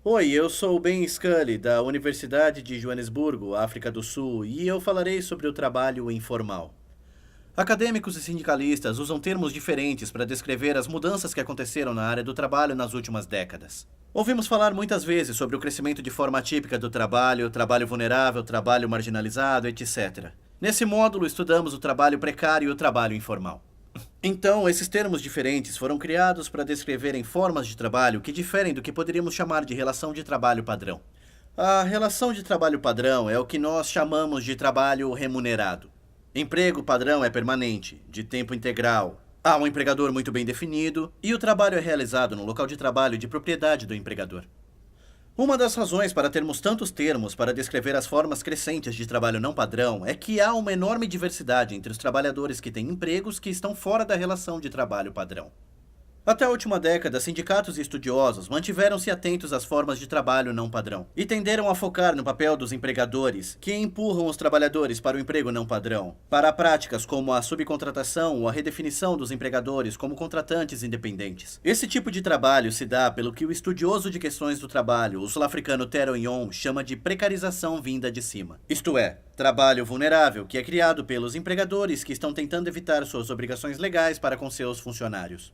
Oi, eu sou Ben Scully, da Universidade de Joanesburgo, África do Sul, e eu falarei sobre o trabalho informal. Acadêmicos e sindicalistas usam termos diferentes para descrever as mudanças que aconteceram na área do trabalho nas últimas décadas. Ouvimos falar muitas vezes sobre o crescimento de forma atípica do trabalho, trabalho vulnerável, trabalho marginalizado, etc. Nesse módulo, estudamos o trabalho precário e o trabalho informal. Então, esses termos diferentes foram criados para descreverem formas de trabalho que diferem do que poderíamos chamar de relação de trabalho padrão. A relação de trabalho padrão é o que nós chamamos de trabalho remunerado. Emprego padrão é permanente, de tempo integral. Há um empregador muito bem definido e o trabalho é realizado no local de trabalho de propriedade do empregador. Uma das razões para termos tantos termos para descrever as formas crescentes de trabalho não padrão é que há uma enorme diversidade entre os trabalhadores que têm empregos que estão fora da relação de trabalho padrão. Até a última década, sindicatos e estudiosos mantiveram-se atentos às formas de trabalho não padrão e tenderam a focar no papel dos empregadores, que empurram os trabalhadores para o emprego não padrão, para práticas como a subcontratação ou a redefinição dos empregadores como contratantes independentes. Esse tipo de trabalho se dá pelo que o estudioso de questões do trabalho, o sul-africano Teron Yon, chama de precarização vinda de cima. Isto é, trabalho vulnerável que é criado pelos empregadores que estão tentando evitar suas obrigações legais para com seus funcionários.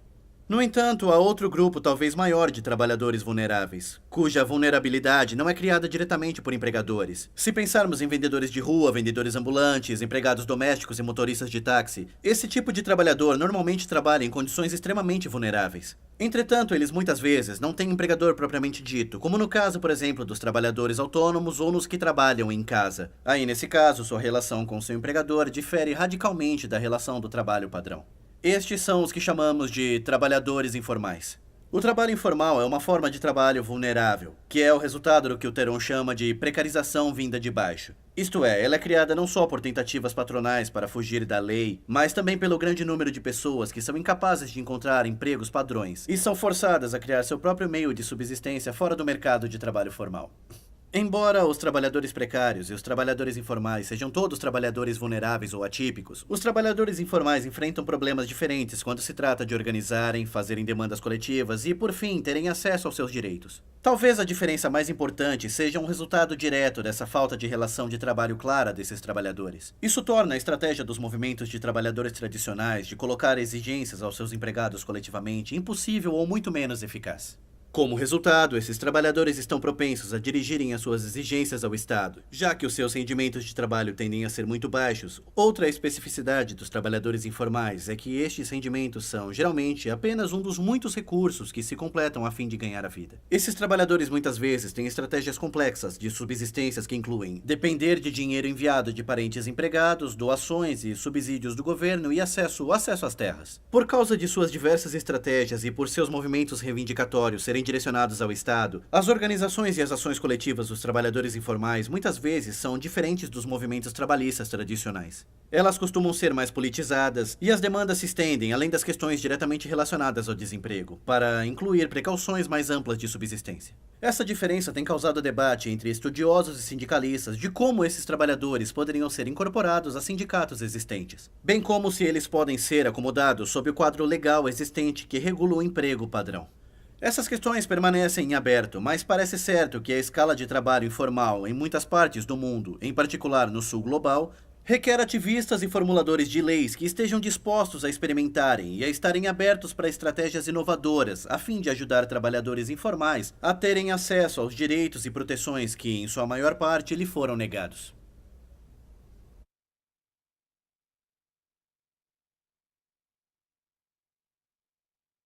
No entanto, há outro grupo talvez maior de trabalhadores vulneráveis, cuja vulnerabilidade não é criada diretamente por empregadores. Se pensarmos em vendedores de rua, vendedores ambulantes, empregados domésticos e motoristas de táxi, esse tipo de trabalhador normalmente trabalha em condições extremamente vulneráveis. Entretanto, eles muitas vezes não têm empregador propriamente dito, como no caso, por exemplo, dos trabalhadores autônomos ou nos que trabalham em casa. Aí, nesse caso, sua relação com seu empregador difere radicalmente da relação do trabalho padrão. Estes são os que chamamos de trabalhadores informais. O trabalho informal é uma forma de trabalho vulnerável, que é o resultado do que o Teron chama de precarização vinda de baixo. Isto é, ela é criada não só por tentativas patronais para fugir da lei, mas também pelo grande número de pessoas que são incapazes de encontrar empregos padrões e são forçadas a criar seu próprio meio de subsistência fora do mercado de trabalho formal. Embora os trabalhadores precários e os trabalhadores informais sejam todos trabalhadores vulneráveis ou atípicos, os trabalhadores informais enfrentam problemas diferentes quando se trata de organizarem, fazerem demandas coletivas e, por fim, terem acesso aos seus direitos. Talvez a diferença mais importante seja um resultado direto dessa falta de relação de trabalho clara desses trabalhadores. Isso torna a estratégia dos movimentos de trabalhadores tradicionais de colocar exigências aos seus empregados coletivamente impossível ou muito menos eficaz. Como resultado, esses trabalhadores estão propensos a dirigirem as suas exigências ao Estado, já que os seus rendimentos de trabalho tendem a ser muito baixos. Outra especificidade dos trabalhadores informais é que estes rendimentos são, geralmente, apenas um dos muitos recursos que se completam a fim de ganhar a vida. Esses trabalhadores muitas vezes têm estratégias complexas de subsistências que incluem depender de dinheiro enviado de parentes empregados, doações e subsídios do governo e acesso às terras. Por causa de suas diversas estratégias e por seus movimentos reivindicatórios serem direcionados ao Estado, as organizações e as ações coletivas dos trabalhadores informais muitas vezes são diferentes dos movimentos trabalhistas tradicionais. Elas costumam ser mais politizadas e as demandas se estendem além das questões diretamente relacionadas ao desemprego, para incluir precauções mais amplas de subsistência. Essa diferença tem causado debate entre estudiosos e sindicalistas de como esses trabalhadores poderiam ser incorporados a sindicatos existentes, bem como se eles podem ser acomodados sob o quadro legal existente que regula o emprego padrão. Essas questões permanecem em aberto, mas parece certo que a escala de trabalho informal em muitas partes do mundo, em particular no sul global, requer ativistas e formuladores de leis que estejam dispostos a experimentarem e a estarem abertos para estratégias inovadoras, a fim de ajudar trabalhadores informais a terem acesso aos direitos e proteções que, em sua maior parte, lhe foram negados.